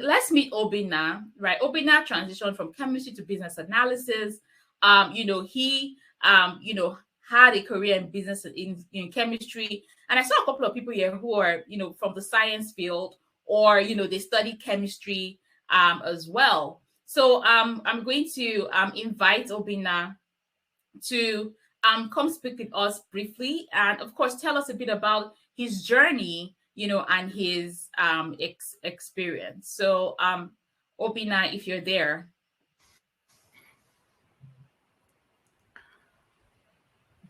let's meet Obinna, right? Obinna transitioned from chemistry to business analysis. He had a career in business in chemistry. And I saw a couple of people here who are, from the science field, or they study chemistry as well. So I'm going to invite Obinna to come speak with us briefly, and of course tell us a bit about his journey, and his experience. So Obinna, if you're there.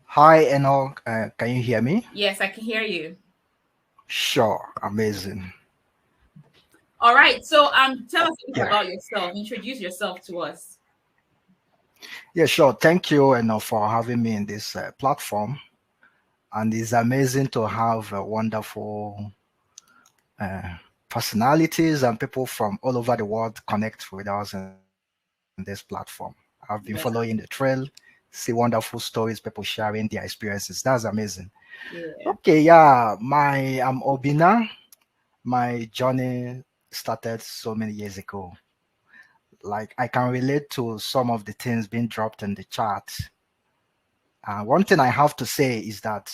Hi, Enoch. Can you hear me? Yes, I can hear you. Sure, amazing. All right, so tell us a bit Yeah, about yourself. Introduce yourself to us. yeah, sure. Thank you, Enoch, for having me in this platform. And it's amazing to have wonderful uh, personalities and people from all over the world connect with us in this platform. I've been following the trail, see wonderful stories, people sharing their experiences. That's amazing. Yeah. Okay, yeah, I'm Obina. My journey started so many years ago. Like I can relate to some of the things being dropped in the chat. One thing I have to say is that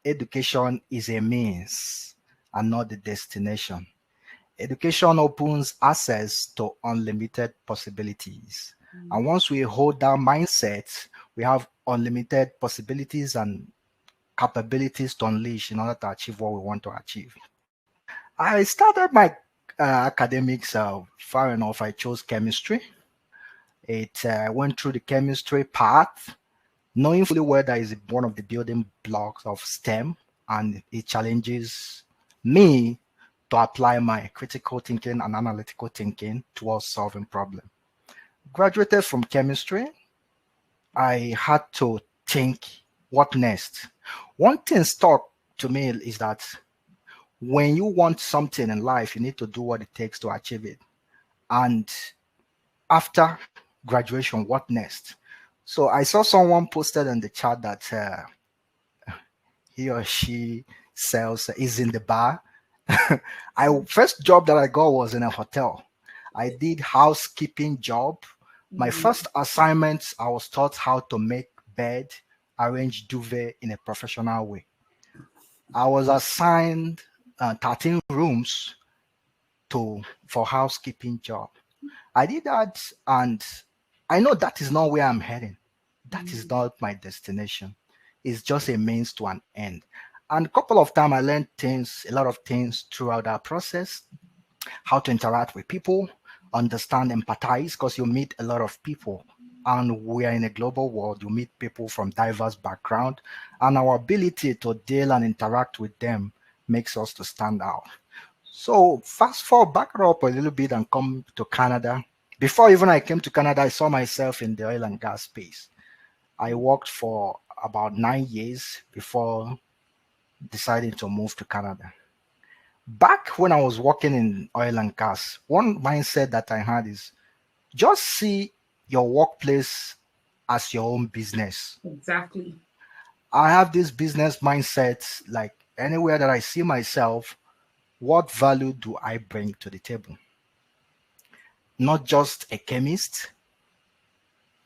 education is a means and not the destination. Education opens access to unlimited possibilities. And Mm. once we hold that mindset, we have unlimited possibilities and capabilities to unleash in order to achieve what we want to achieve. I started my academics far enough. I chose chemistry. It went through the chemistry path, knowing fully well that is one of the building blocks of STEM, and it challenges me to apply my critical thinking and analytical thinking towards solving problems. Graduated from chemistry, I had to think what next. One thing stuck to me is that when you want something in life, you need to do what it takes to achieve it. And after graduation, what next? So I saw someone posted in the chat that he or she sells is in the bar. I first job that I got was in a hotel. I did housekeeping job. My Mm. first assignment, I was taught how to make bed, arrange duvet in a professional way. I was assigned 13 rooms to for housekeeping job. I did that, and I know that is not where I'm heading. That is Mm. not my destination. It's just a means to an end. And a couple of times I learned things, a lot of things throughout that process, how to interact with people, understand, empathize, because you meet a lot of people. And we are in a global world, you meet people from diverse background, and our ability to deal and interact with them makes us to stand out. So fast forward back up a little bit and come to Canada. Before even I came to Canada, I saw myself in the oil and gas space. I worked for about 9 years before deciding to move to Canada. Back when I was working in oil and gas, one mindset that I had is just see your workplace as your own business. Exactly. I have this business mindset like anywhere that I see myself, what value do I bring to the table? Not just a chemist.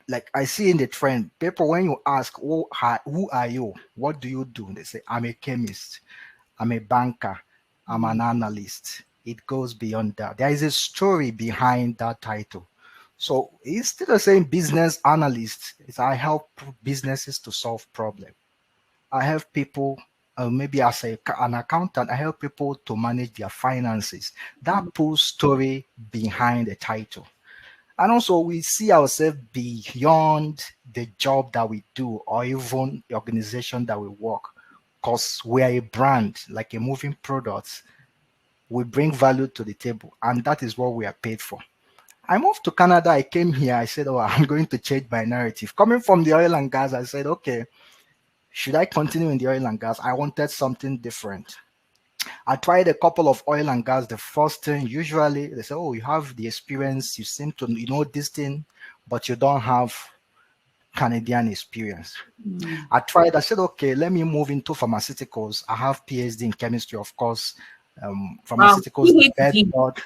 Like I see in the trend, people when you ask, who are you? What do you do? They say, I'm a chemist, I'm a banker, I'm an Mm. analyst. It goes beyond that. There is a story behind that title. So instead of saying business analyst, it's I help businesses to solve problems. I help people, maybe as an accountant, I help people to manage their finances. Mm. That pulls story behind the title. And also, we see ourselves beyond the job that we do or even the organization that we work because we are a brand, like a moving product. We bring value to the table, and that is what we are paid for. I moved to Canada. I came here. I said, oh, I'm going to change my narrative. Coming from the oil and gas, I said, okay, should I continue in the oil and gas? I wanted something different. I tried a couple of oil and gas. The first thing, usually they say, oh, you have the experience, you seem to you know this thing, but you don't have Canadian experience. Mm. I tried, I said, okay, let me move into pharmaceuticals. I have PhD in chemistry, of course. Wow. Pharmaceuticals, the best PhD. word.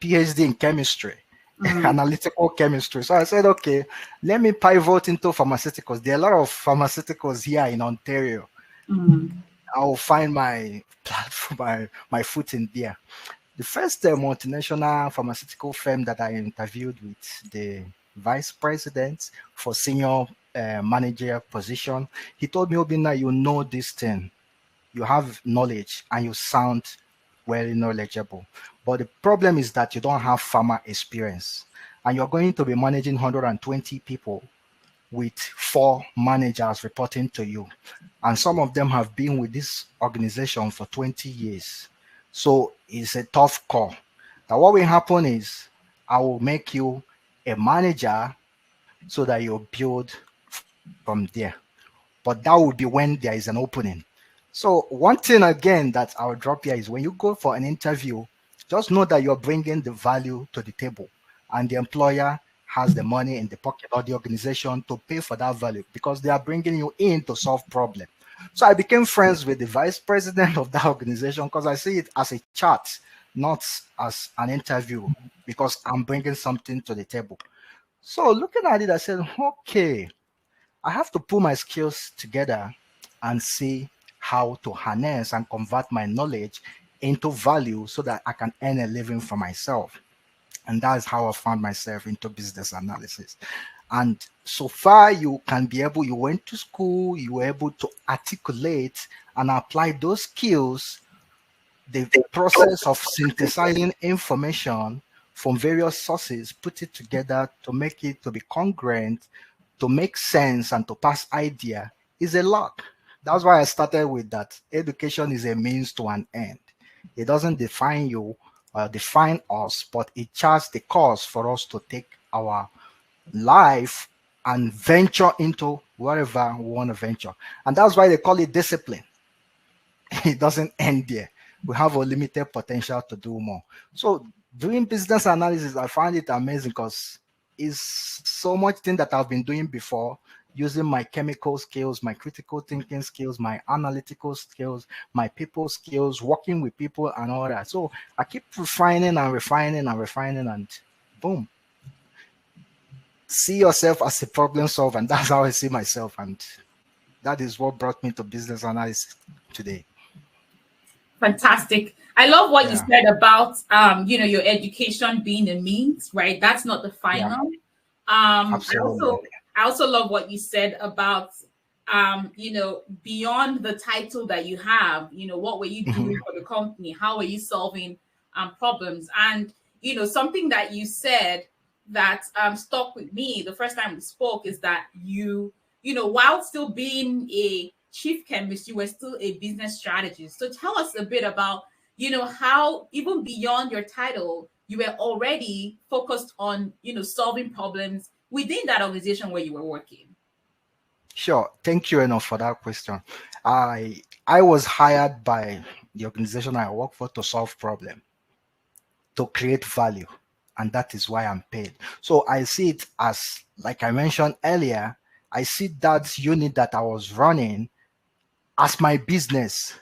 PhD in chemistry, Mm, analytical chemistry. So I said, okay, let me pivot into pharmaceuticals. There are a lot of pharmaceuticals here in Ontario. mm, I'll find my platform, my foot in there. The first multinational pharmaceutical firm that I interviewed with, the vice president for senior manager position, he told me, Obinna, you know this thing, you have knowledge, and you sound very knowledgeable. But the problem is that you don't have pharma experience, and you're going to be managing 120 people with 4 managers reporting to you. And some of them have been with this organization for 20 years. So it's a tough call. Now, what will happen is I will make you a manager so that you build from there. But that will be when there is an opening. So one thing again that I'll drop here is when you go for an interview, just know that you're bringing the value to the table, and the employer has the money in the pocket, or the organization, to pay for that value, because they are bringing you in to solve problem. So I became friends with the vice president of that organization because I see it as a chat, not as an interview, because I'm bringing something to the table. So looking at it, I said, okay, I have to pull my skills together and see how to harness and convert my knowledge into value so that I can earn a living for myself. And that's how I found myself into business analysis. And so far, you can be able, you went to school, you were able to articulate and apply those skills, the process of synthesizing information from various sources, put it together to make it to be congruent, to make sense, and to pass idea is a lot. That's why I started with that. Education is a means to an end. It doesn't define you or define us, but it charts the course for us to take our life and venture into wherever we want to venture. And that's why they call it discipline. It doesn't end there. We have a limited potential to do more. So doing business analysis, I find it amazing because it's so much thing that I've been doing before, using my chemical skills, my critical thinking skills, my analytical skills, my people skills, working with people and all that. So I keep refining and refining and refining, and boom, see yourself as a problem solver. And that's how I see myself. And that is what brought me to business analysis today. fantastic. I love what you Yeah. said about your education being a means, right? That's not the Yeah. final. I Absolutely. also love what you said about beyond the title that you have, what were you Mhm. doing for the company? How were you solving problems? And something that you said that stuck with me the first time we spoke is that while still being a chief chemist, you were still a business strategist. So tell us a bit about how even beyond your title, you were already focused on solving problems within that organization where you were working. Sure. Thank you enough for that question. I was hired by the organization I work for to solve problem, to create value, and that is why I'm paid. So I see it as, like I mentioned earlier, I see that unit that I was running as my business.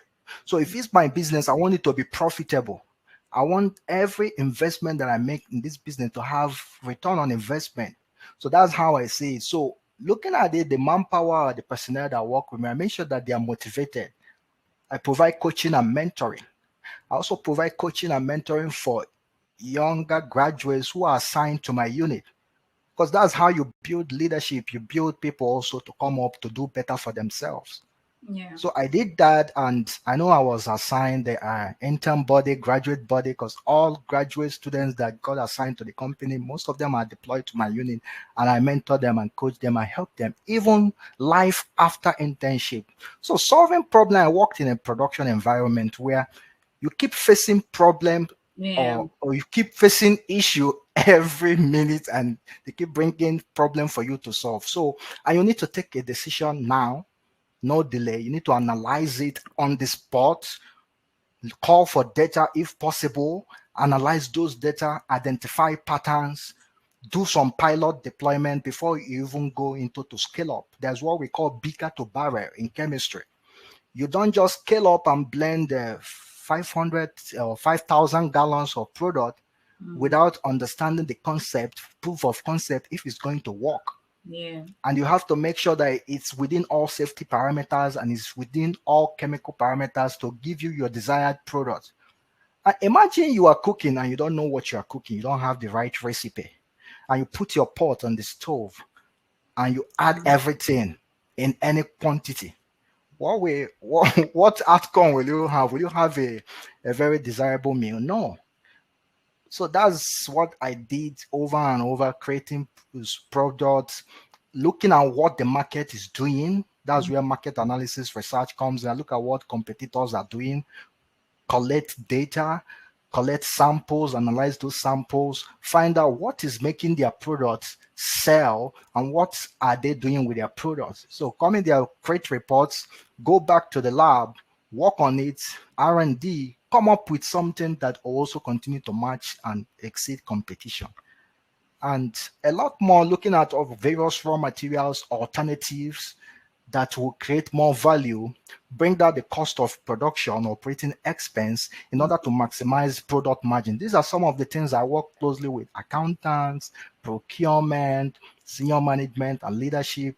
So if it's my business, I want it to be profitable. I want every investment that I make in this business to have return on investment. So that's how I see it. So looking at it, the manpower, the personnel that work with me, I make sure that they are motivated. I provide coaching and mentoring. I also provide coaching and mentoring for younger graduates who are assigned to my unit, because that's how you build leadership. You build people also to come up to do better for themselves. Yeah. So I did that, and I know I was assigned the intern body, graduate body, because all graduate students that got assigned to the company, most of them are deployed to my unit, and I mentor them and coach them. I help them, even life after internship. So solving problem, I worked in a production environment where you keep facing problem, Yeah. or you keep facing issue every minute, and they keep bringing problem for you to solve. So, and you need to take a decision now, no delay. You need to analyze it on the spot, call for data if possible, analyze those data, identify patterns, do some pilot deployment before you even go into to scale up. There's what we call beaker to barrel in chemistry. You don't just scale up and blend 500 or 5,000 gallons of product without understanding the concept, proof of concept, if it's going to work. Yeah. And you have to make sure that it's within all safety parameters and it's within all chemical parameters to give you your desired product. Imagine you are cooking and you don't know what you are cooking, you don't have the right recipe, and you put your pot on the stove and you add everything in any quantity. What outcome will you have? Will you have a very desirable meal? No. So that's what I did over and over, creating products, looking at what the market is doing. That's where market analysis research comes in. I look at what competitors are doing, collect data, collect samples, analyze those samples, find out what is making their products sell and what are they doing with their products. So come in there, create reports, go back to the lab, work on it, R&D, come up with something that will also continue to match and exceed competition. And a lot more looking at various raw materials, alternatives, that will create more value, bring down the cost of production, operating expense in order to maximize product margin. These are some of the things I work closely with accountants, procurement, senior management, and leadership,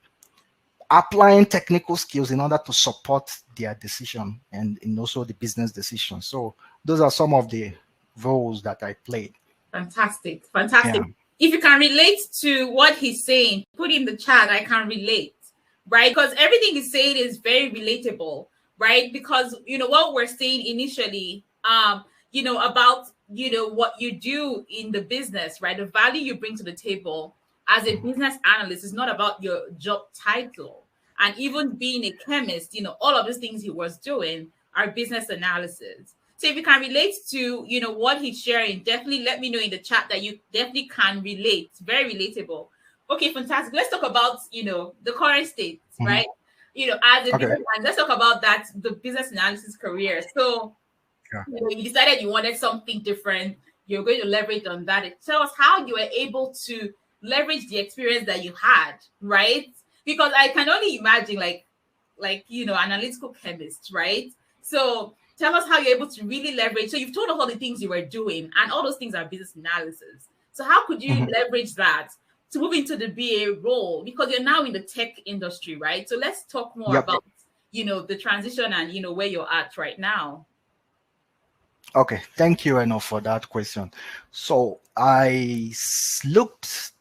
applying technical skills in order to support their decision and also the business decision. So those are some of the roles that I played. Fantastic. Fantastic. Yeah. If you can relate to what he's saying, put in the chat, I can relate, right? Because everything he's saying is very relatable, right? Because, what we're saying initially, about, what you do in the business, right? The value you bring to the table as a business analyst is not about your job title. And even being a chemist, all of these things he was doing are business analysis. So if you can relate to, what he's sharing, definitely let me know in the chat that you definitely can relate. Very relatable. Okay, fantastic. Let's talk about, the current state, right? As a Okay. business, and let's talk about that, the business analysis career. So, Yeah. you decided you wanted something different. You're going to leverage on that. Tell us how you were able to leverage the experience that you had, right? Because I can only imagine analytical chemist, right? So tell us how you're able to really leverage. So you've told us all the things you were doing, and all those things are business analysis. So how could you leverage that to move into the BA role? Because you're now in the tech industry, right? So let's talk more Yep. about, the transition and, where you're at right now. Okay, thank you, Eno, for that question. So I looked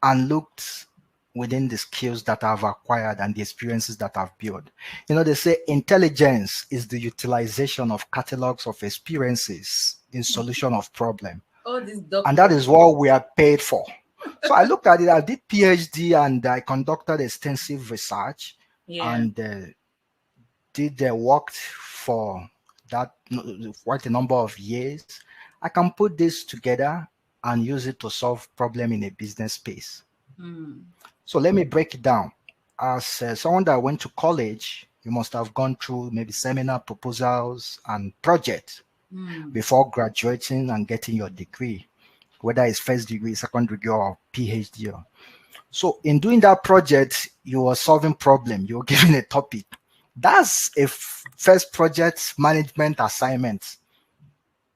and looked within the skills that I've acquired and the experiences that I've built. They say intelligence is the utilization of catalogs of experiences in solution of problem. Oh, this And that doctor. is what we are paid for. So I looked at it, I did PhD and I conducted extensive research Yeah. and did worked for that quite a number of years. I can put this together and use it to solve problem in a business space. So let me break it down. As someone that went to college, you must have gone through maybe seminar proposals and projects before graduating and getting your degree, whether it's first degree, second degree, or PhD. So in doing that project, you are solving problem. You're given a topic. That's a first project management assignment.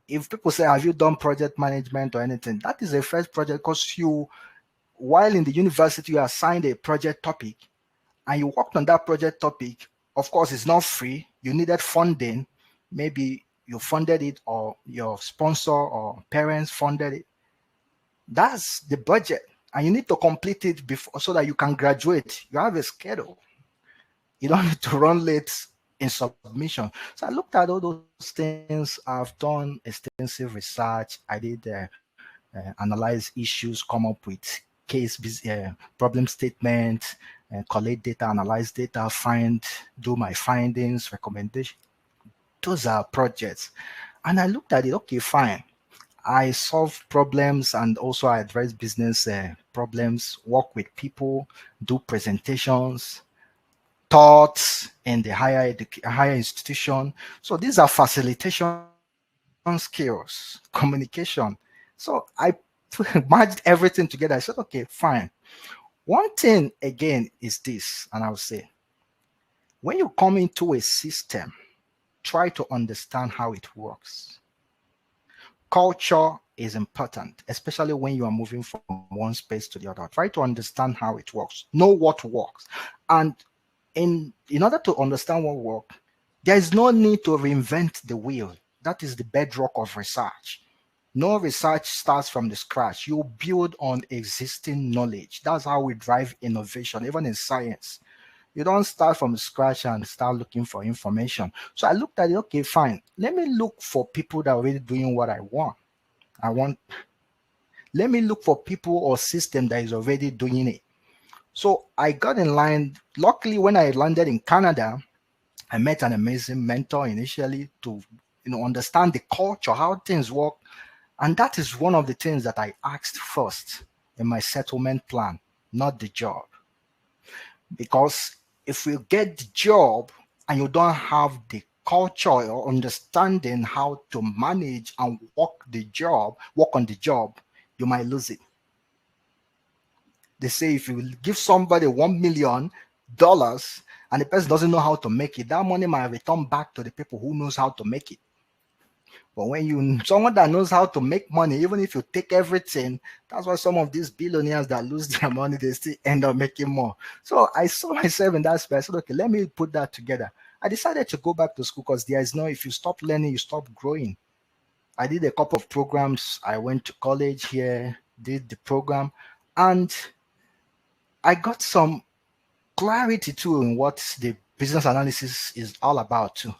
If people say, have you done project management or anything? That is a first project because while in the university, you are assigned a project topic and you worked on that project topic. Of course, it's not free. You needed funding. Maybe you funded it or your sponsor or parents funded it. That's the budget. And you need to complete it before so that you can graduate. You have a schedule. You don't need to run late in submission. So I looked at all those things. I've done extensive research. I did analyze issues, come up with problem statement, collect data, analyze data, do my findings, recommendation. Those are projects. And I looked at it, okay, fine. I solve problems and also I address business problems, work with people, do presentations, thoughts in the higher institution. So these are facilitation skills, communication. So I merged everything together. I said, okay, fine. One thing again is this, and I'll say, when you come into a system, try to understand how it works. Culture is important, especially when you are moving from one space to the other. Try to understand how it works, know what works, and in order to understand what works, there is no need to reinvent the wheel. That is the bedrock of research. No research starts from the scratch. You build on existing knowledge. That's how we drive innovation, even in science. You don't start from scratch and start looking for information. So I looked at it, okay, fine. Let me look for people that are already doing what I want. I want Let me look for people or system that is already doing it. So I got in line. Luckily, when I landed in Canada, I met an amazing mentor initially to understand the culture, how things work. And that is one of the things that I asked first in my settlement plan, not the job. Because if you get the job and you don't have the culture or understanding how to manage and work on the job, you might lose it. They say if you give somebody $1 million and the person doesn't know how to make it, that money might return back to the people who knows how to make it. But when you someone that knows how to make money, even if you take everything, that's why some of these billionaires that lose their money, they still end up making more. So I saw myself in that space. I said, okay, let me put that together. I decided to go back to school because there is no, if you stop learning, you stop growing. I did a couple of programs. I went to college here, did the program, and I got some clarity too in what the business analysis is all about too.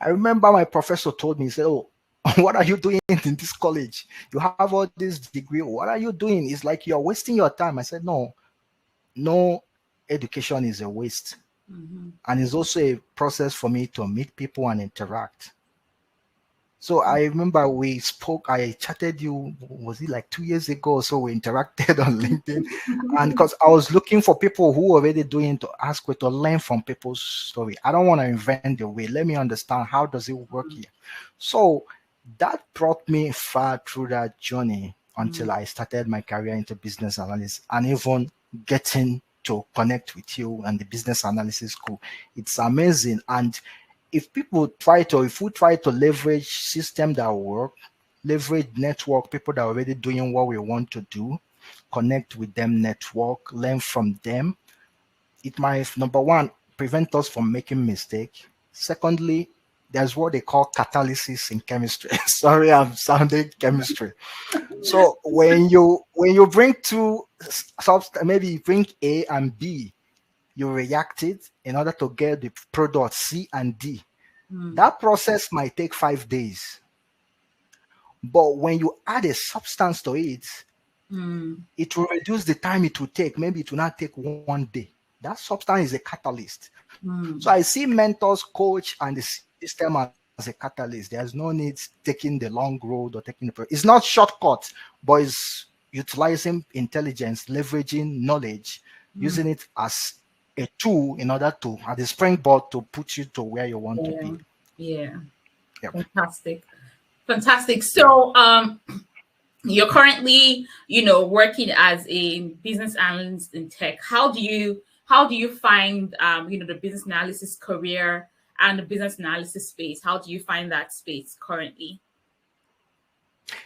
I remember my professor told me, he said, "Oh, what are you doing in this college? You have all this degree. What are you doing? It's like you're wasting your time." I said, "No, no, education is a waste. Mm-hmm. And it's also a process for me to meet people and interact." So I remember we spoke, I chatted you, was it like 2 years ago or so? We interacted on LinkedIn. And because I was looking for people who were already doing to ask me to learn from people's story. I don't want to invent the way. Let me understand how does it work here. So that brought me far through that journey until I started my career into business analysis and even getting to connect with you and the business analysis school. It's amazing. And if we try to leverage system that work, leverage network, people that are already doing what we want to do, connect with them, network, learn from them, it might, number one, prevent us from making mistake. Secondly, there's what they call catalysis in chemistry. Sorry, I'm sounding chemistry. So when you bring two substance, maybe you bring A and B, you react it in order to get the product C and D. That process might take 5 days. But when you add a substance to it, it will reduce the time it will take. Maybe it will not take 1 day. That substance is a catalyst. So I see mentors, coach, and the system as a catalyst. There's no need taking the long road or taking it's not shortcut, but it's utilizing intelligence, leveraging knowledge, using it as a tool in order to, at the springboard, to put you to where you want to Yeah. be. Yeah. Yep. Fantastic. Fantastic. So you're currently, working as a business analyst in tech. How do you find the business analysis career and the business analysis space? How do you find that space currently?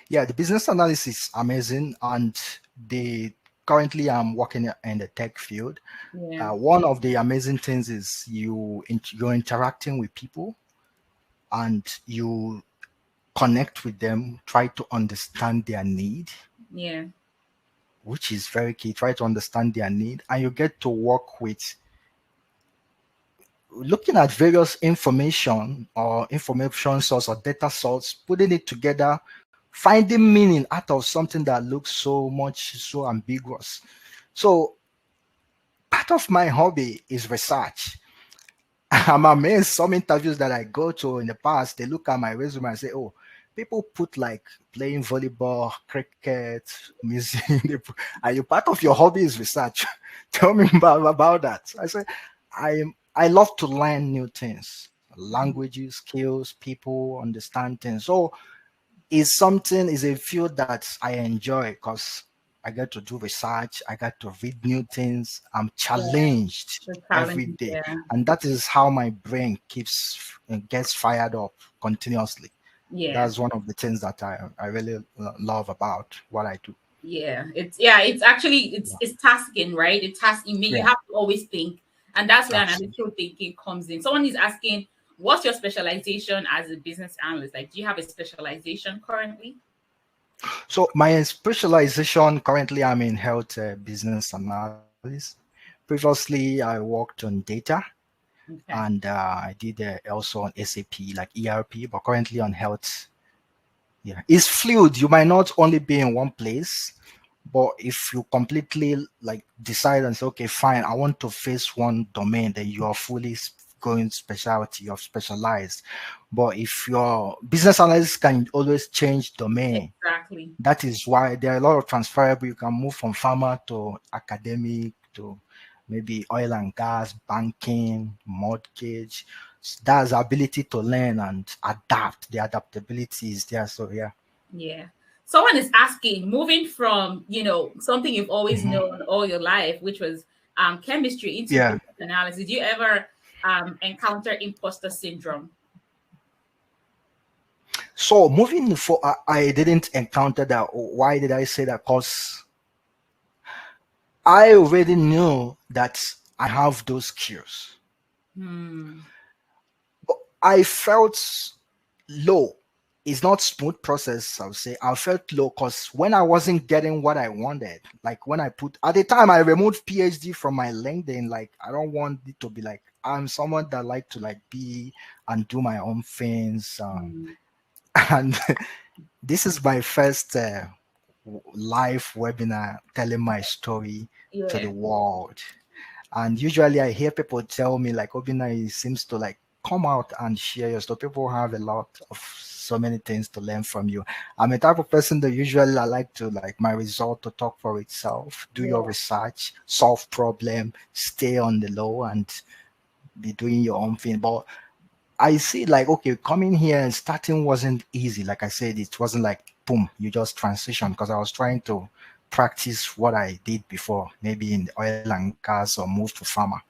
Yeah, the business analysis is amazing, and the currently I'm working in the tech field. Yeah. One of the amazing things is you're interacting with people and you connect with them, try to understand their need, Yeah. which is very key. Try to understand their need, and you get to work with looking at various information or information source or data source, putting it together, finding meaning out of something that looks so ambiguous. So part of my hobby is research. I'm amazed some interviews that I go to in the past, they look at my resume and say, "Oh, people put like playing volleyball, cricket, music." Are you part of your hobby is research? Tell me about that. I say, I love to learn new things, languages, skills, people, understand things. So is a field that I enjoy because I get to do research, I get to read new things, I'm Yeah. challenged The every challenge. day. Yeah. And that is how my brain gets fired up continuously. Yeah. That's one of the things that I really love about what I do. It's actually it's tasking, right? It's tasking me. You Yeah, have to always think, and that's where absolutely. analytical thinking comes in. Someone is asking, what's your specialization as a business analyst? Like, do you have a specialization currently? So my specialization currently, I'm in health business analysis. Previously, I worked on data, Okay. and I did also on SAP like ERP, but currently on health. Yeah, it's fluid. You might not only be in one place, but if you completely like decide and say, okay, fine, I want to face one domain, then you are fully going specialty, you're specialized. But if your business analyst can always change domain, Exactly. that is why there are a lot of transferable. You can move from pharma to academic to maybe oil and gas, banking, mortgage. That's the ability to learn and adapt. The adaptability is there. So yeah. Yeah. Someone is asking, moving from, something you've always Mhm. known all your life, which was chemistry, into Yeah. business analysis. Did you ever encounter imposter syndrome? So moving for, I didn't encounter that. Why did I say that? Because I already knew that I have those skills. Hmm. But I felt low. It's not smooth process, I'll say. I felt low because when I wasn't getting what I wanted, like when I put at the time I removed PhD from my LinkedIn, like I don't want it to be like I'm someone that like to like be and do my own things. Hmm. And this is my first live webinar telling my story to the Yeah. world. And usually I hear people tell me like Obinna seems to like come out and share your story. People have a lot of so many things to learn from you. I'm a type of person that usually I like to like my result to talk for itself, do your Yeah. research, solve problem, stay on the low and be doing your own thing. But I see like okay, coming here and starting wasn't easy. Like I said, it wasn't like boom, you just transition because I was trying to practice what I did before, maybe in the oil and gas or move to pharma.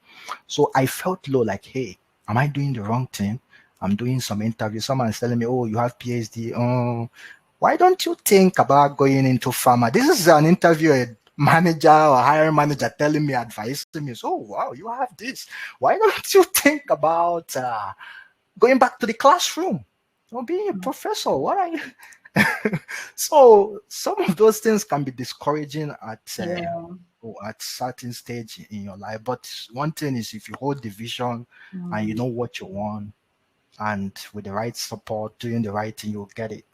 So I felt low, like, hey, am I doing the wrong thing? I'm doing some interview. Someone is telling me, oh, you have PhD. Oh, why don't you think about going into pharma? This is an interview, a manager or hiring manager telling me, advising me. So, oh, wow, you have this. Why don't you think about going back to the classroom or being a professor? What are you? So some of those things can be discouraging Yeah. at certain stage in your life. But one thing is, if you hold the vision and you Hmm. know what you want, and with the right support, doing the right thing, you'll get it.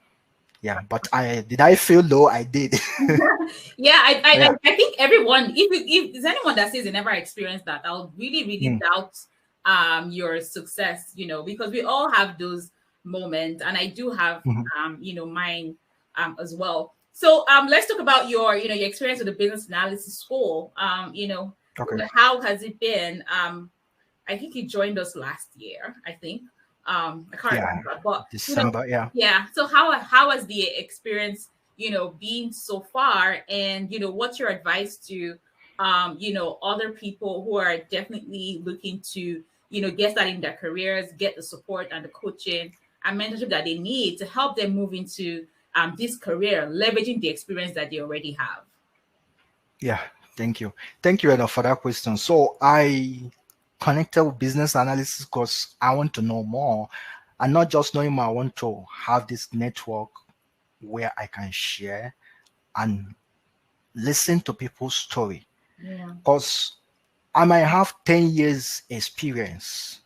Yeah. But I feel low? I did. Yeah, Yeah. I think everyone, if there's anyone that says they never experienced that, I'll really, really Mm, doubt your success, because we all have those moments, and I do have mhm. mine as well. So let's talk about your experience with the business analysis school. Okay. How has it been? I think he joined us last year, I think. I can't Yeah. remember, but December. Yeah. yeah. So how has the experience, been so far? And what's your advice to other people who are definitely looking to, get started in their careers, get the support and the coaching and mentorship that they need to help them move into this career, leveraging the experience that they already have. Yeah, thank you. Thank you, Eda, for that question. So I connected with business analysis because I want to know more. And not just knowing more, I want to have this network where I can share and listen to people's story. Yeah. Because I might have 10 years experience,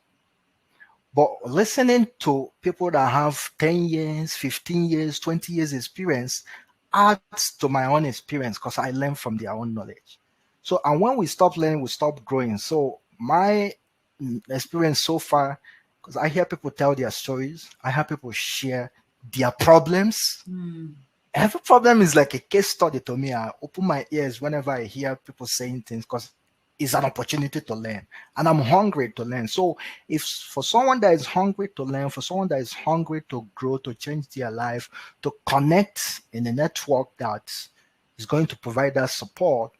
but listening to people that have 10 years, 15 years, 20 years experience adds to my own experience because I learn from their own knowledge. So, and when we stop learning, we stop growing. So, my experience so far, because I hear people tell their stories, I hear people share their problems. Mm. Every problem is like a case study to me. I open my ears whenever I hear people saying things because it's an opportunity to learn and I'm hungry to learn. So if for someone that is hungry to learn, for someone that is hungry to grow, to change their life, to connect in a network that is going to provide that support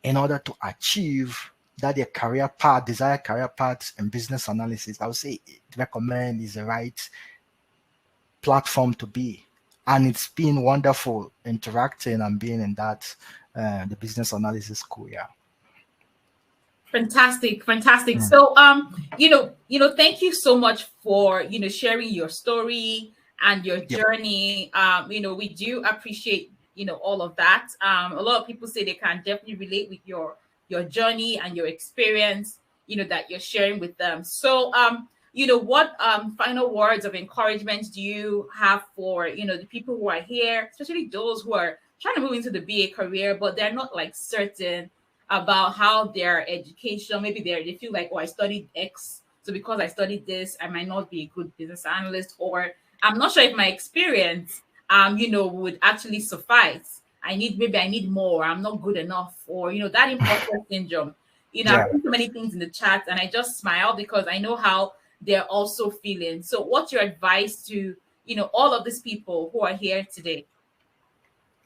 in order to achieve that their career path, desired career paths in business analysis, I would say recommend is the right platform to be. And it's been wonderful interacting and being in that the business analysis school. Yeah. Fantastic, fantastic. Mm. So, thank you so much for sharing your story and your Yep. journey. We do appreciate all of that. A lot of people say they can definitely relate with your journey and your experience. That you're sharing with them. So, what final words of encouragement do you have for the people who are here, especially those who are trying to move into the BA career, but they're not like certain about how their education, maybe they feel like, oh, I studied X, so because I studied this, I might not be a good business analyst, or I'm not sure if my experience would actually suffice. Maybe I need more, I'm not good enough, or that imposter syndrome. I've Yeah. seen so many things in the chat and I just smile because I know how they're also feeling. So what's your advice to all of these people who are here today?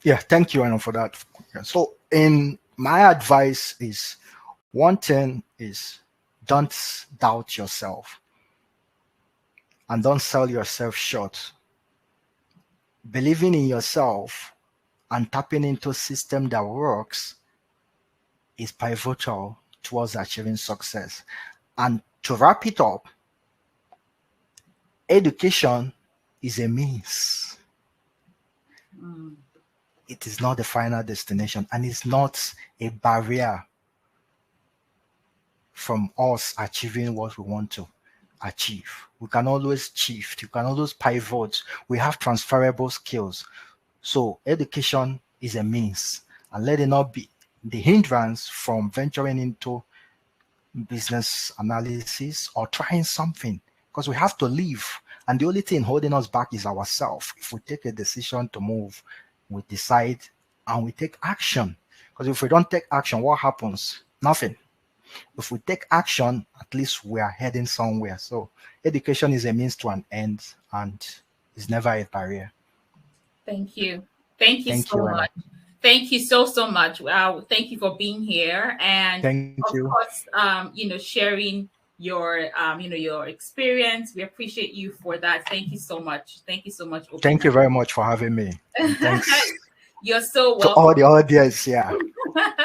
Yeah. Thank you, Anna, for that. Yeah. So, in my advice is one thing is don't doubt yourself and don't sell yourself short. Believing in yourself and tapping into a system that works is pivotal towards achieving success. And to wrap it up, education is a means. Mm. It is not the final destination, and it's not a barrier from us achieving what we want to achieve. We can always shift, you can always pivot. We have transferable skills. So education is a means, and let it not be the hindrance from venturing into business analysis or trying something, because we have to live, and the only thing holding us back is ourselves. If we take a decision to move, we decide and we take action. Because if we don't take action, what happens? Nothing. If we take action, at least we are heading somewhere. So education is a means to an end and is never a barrier. Thank you. Thank you Thank so you, Anna. much. Thank you so much. Wow, thank you for being here, and Thank of you. course, sharing your experience. We appreciate you for that. Thank you so much. Thank you so much, Thank Obinna. you very much for having me. And thanks You're so to all welcome. the audience. Yeah,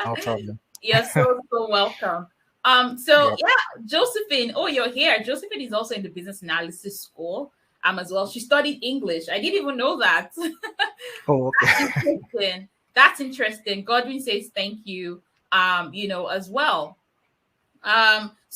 no problem. You're so welcome. So Yep. yeah, Josephine. Oh, you're here. Josephine is also in the business analysis school. As well. She studied English. I didn't even know that. Oh, okay. Interesting. That's interesting. Godwin says thank you. As well.